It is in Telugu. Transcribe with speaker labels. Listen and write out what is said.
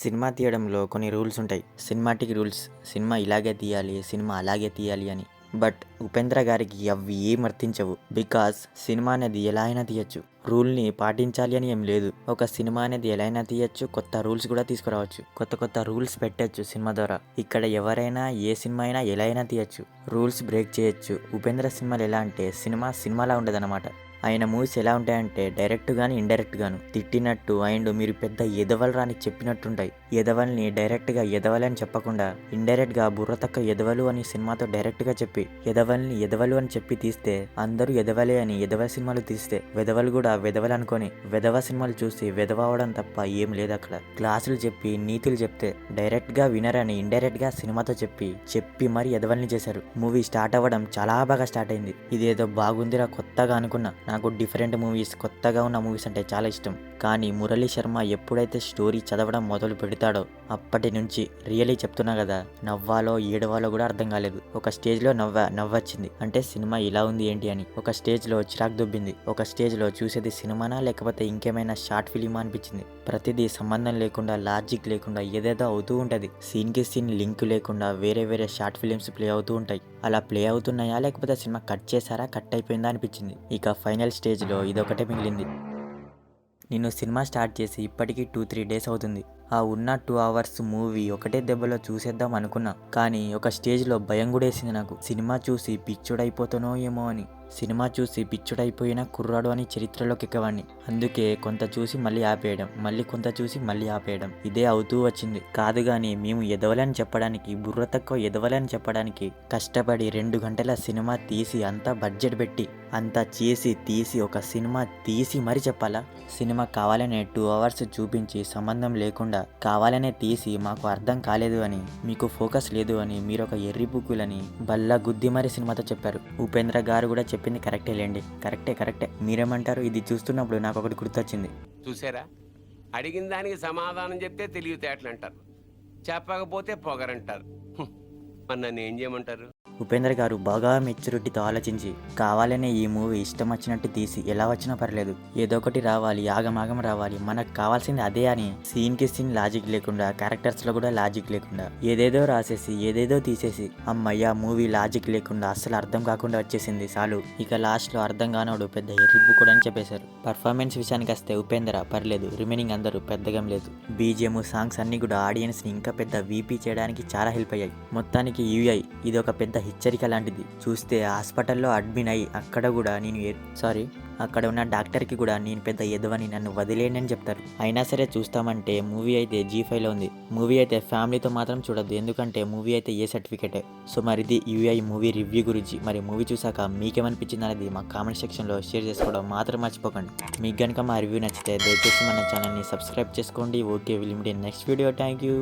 Speaker 1: సినిమా తీయడంలో కొన్ని రూల్స్ ఉంటాయి. Cinematic rules. సినిమా ఇలాగే తీయాలి, సినిమా అలాగే తీయాలి అని. బట్ ఉపేంద్ర గారికి అవి ఏం వర్తించవు. బికాస్ సినిమా అనేది ఎలా అయినా తీయచ్చు. రూల్ని పాటించాలి అని ఏం లేదు. ఒక సినిమా అనేది ఎలా అయినా తీయచ్చు, కొత్త రూల్స్ కూడా తీసుకురావచ్చు. కొత్త కొత్త రూల్స్ పెట్టచ్చు సినిమా ద్వారా. ఇక్కడ ఎవరైనా ఏ సినిమా అయినా ఎలా అయినా తీయచ్చు, రూల్స్ బ్రేక్ చేయొచ్చు. ఉపేంద్ర సినిమాలు ఎలా అంటే సినిమాలా ఉండదన్నమాట. ఆయన మూవీస్ ఎలా ఉంటాయంటే డైరెక్ట్ గాను ఇండైరెక్ట్ గాను తిట్టినట్టు అండ్ మీరు పెద్ద ఎదవలు రాని చెప్పినట్టుంటాయి. ఎదవల్ని డైరెక్ట్గా ఎదవలు అని చెప్పకుండా ఇండైరెక్ట్గా బుర్ర తక్క ఎదవలు అని సినిమాతో డైరెక్ట్గా చెప్పి ఎదవల్ని ఎదవలు అని చెప్పి తీస్తే అందరూ ఎదవలే అని ఎదవ సినిమాలు తీస్తే వెదవలు కూడా వెదవలు అనుకొని వెదవ సినిమాలు చూసి వెదవ అవడం తప్ప ఏం లేదు అక్కడ. క్లాసులు చెప్పి నీతులు చెప్తే డైరెక్ట్గా వినరని ఇండైరెక్ట్గా సినిమాతో చెప్పి మరి ఎదవల్ని చేశారు. మూవీ స్టార్ట్ అవ్వడం చాలా బాగా స్టార్ట్ అయింది. ఇదేదో బాగుందిరా కొత్తగా అనుకున్నా. నాకు డిఫరెంట్ మూవీస్, కొత్తగా ఉన్న మూవీస్ అంటే చాలా ఇష్టం. కానీ మురళీ శర్మ ఎప్పుడైతే స్టోరీ చదవడం మొదలు పెడతాడో అప్పటి నుంచి రియలీ చెప్తున్నా కదా, నవ్వాలో ఏడవాలో కూడా అర్థం కాలేదు. ఒక స్టేజ్లో నవ్వొచ్చింది అంటే సినిమా ఇలా ఉంది ఏంటి అని. ఒక స్టేజ్లో చిరాకు దుబ్బింది. ఒక స్టేజ్లో చూసేది సినిమానా లేకపోతే ఇంకేమైనా షార్ట్ ఫిలిమా అనిపించింది. ప్రతిదీ సంబంధం లేకుండా, లాజిక్ లేకుండా ఏదేదో అవుతూ ఉంటుంది. సీన్కి సీన్ లింక్ లేకుండా వేరే షార్ట్ ఫిలిమ్స్ ప్లే అవుతూ ఉంటాయి. అలా ప్లే అవుతున్నాయా లేకపోతే సినిమా కట్ చేశారా, కట్ అయిపోయిందా అనిపించింది. ఇక ఫైనల్ స్టేజ్లో ఇదొకటే మిగిలింది. నేను సినిమా స్టార్ట్ చేసి ఇప్పటికీ 2-3 డేస్ అవుతుంది. ఆ ఉన్న 2 అవర్స్ మూవీ ఒకటే దెబ్బలో చూసేద్దాం అనుకున్నా. కానీ ఒక స్టేజ్లో భయం కూడా వేసింది నాకు. సినిమా చూసి పిచ్చుడైపోతానో ఏమో అని. సినిమా చూసి పిచ్చుడైపోయిన కుర్రాడు అని చరిత్రలోకి ఎక్కవాడిని. అందుకే కొంత చూసి మళ్ళీ ఆపేయడం, మళ్ళీ కొంత చూసి మళ్ళీ ఆపేయడం, ఇదే అవుతూ వచ్చింది. కాదు కానీ మేము ఎదవలని చెప్పడానికి, బుర్ర తక్కువ ఎదవలని చెప్పడానికి కష్టపడి 2 గంటల సినిమా తీసి అంతా బడ్జెట్ పెట్టి అంతా తీసి ఒక సినిమా తీసి మరి చెప్పాలా? సినిమా కావాలనే 2 అవర్స్ చూపించి సంబంధం లేకుండా కావాలనే తీసి మాకు అర్థం కాలేదు అని, మీకు ఫోకస్ లేదు అని, మీరు ఒక ఎర్రి బుక్కులని బల్లా గుద్ది మరి సినిమాతో చెప్పారు. ఉపేంద్ర గారు కూడా చెప్పింది కరెక్టే లేండి. కరెక్టే. మీరేమంటారు? ఇది చూస్తున్నప్పుడు నాకు ఒకటి గుర్తొచ్చింది.
Speaker 2: చూసారా, అడిగిన దానికి సమాధానం చెప్తే తెలివితేటలు అంటారు, చెప్పకపోతే పొగరంటారు. మరి నన్ను ఏం చేయమంటారు?
Speaker 1: ఉపేంద్ర గారు బాగా మెచ్యూరిటీతో ఆలోచించి కావాలనే ఈ మూవీ ఇష్టం వచ్చినట్టు తీసి ఎలా వచ్చినా పర్లేదు, ఏదో ఒకటి రావాలి, ఆగమాగం రావాలి, మనకు కావాల్సింది అదే అని సీన్కి సీన్ లాజిక్ లేకుండా, క్యారెక్టర్స్లో కూడా లాజిక్ లేకుండా ఏదేదో రాసేసి ఏదేదో తీసేసి అమ్మయ్య మూవీ లాజిక్ లేకుండా అస్సలు అర్థం కాకుండా వచ్చేసింది చాలు. ఇక లాస్ట్లో అర్థం కానోడు పెద్ద ఎర్రిబ్బు కూడా అని చెప్పేశారు. పర్ఫార్మెన్స్ విషయానికి వస్తే ఉపేంద్ర పర్లేదు, రిమైనింగ్ అందరూ పెద్దగా లేదు. బీజిఎం, సాంగ్స్ అన్ని కూడా ఆడియన్స్ని ఇంకా పెద్ద వీపీ చేయడానికి చాలా హెల్ప్ అయ్యాయి. మొత్తానికి యూఐ ఇది ఒక పెద్ద హెచ్చరిక లాంటిది. చూస్తే హాస్పిటల్లో అడ్మిట్ అయ్యి అక్కడ ఉన్న డాక్టర్కి కూడా నేను పెద్ద ఎదవని, నన్ను వదిలేయండి అని చెప్తారు. అయినా సరే చూస్తామంటే మూవీ అయితే G5లో ఉంది. మూవీ అయితే ఫ్యామిలీతో మాత్రం చూడొద్దు, ఎందుకంటే మూవీ అయితే ఏ సర్టిఫికేటే. సో మరిది యూఐ మూవీ రివ్యూ గురించి. మరి మూవీ చూసాక మీకేమనిపించింది అనేది మా కామెంట్ సెక్షన్లో షేర్ చేసుకోవడం మాత్రం మర్చిపోకండి. మీకు కనుక మా రివ్యూ నచ్చితే దయచేసి మన ఛానల్ని సబ్స్క్రైబ్ చేసుకోండి. Okay, will meet in next video. Thank you.